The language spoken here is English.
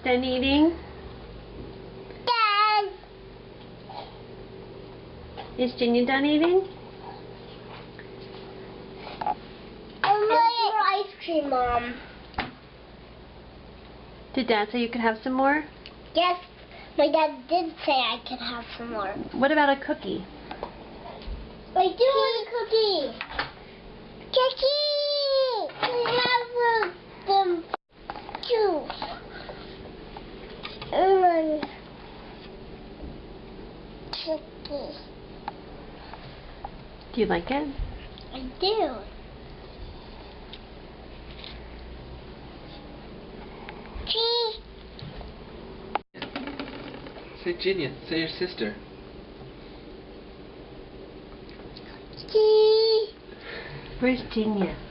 done eating? Dad! Is Ginia done eating? I want more ice cream, Mom. Did Dad say you could have some more? Yes, my dad did say I could have some more. What about a cookie? I do want a cookie. Cookie! I have them juice. Cookie. Do you like it? I do. Cheese. Say Ginia, say your sister. Cheese. Where's Ginia?